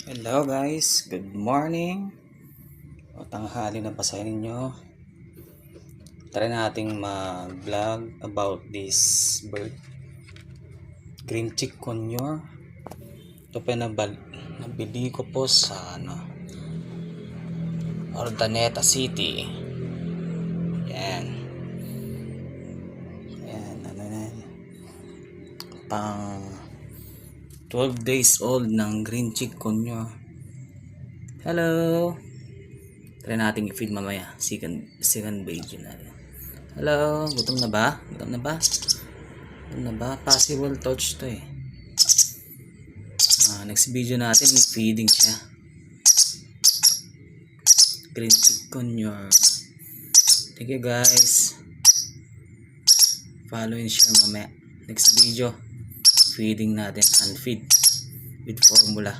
Hello guys, good morning o tanghali na pa sa inyo. Try nating mag-vlog about this bird, green chick conure. Ito pa nabili ko po sa Urdaneta City. Yan. Yan, pang 12 days old ng green chick conure. Hello. Try natin i-feed mamaya. Second video na. Hello, gutom na ba? Gutom na ba? Possible touch to eh. Next video natin, feeding siya. Green chick conure. Thank you guys. Follow and share mamaya. Next video, feeding natin, unfeed with formula.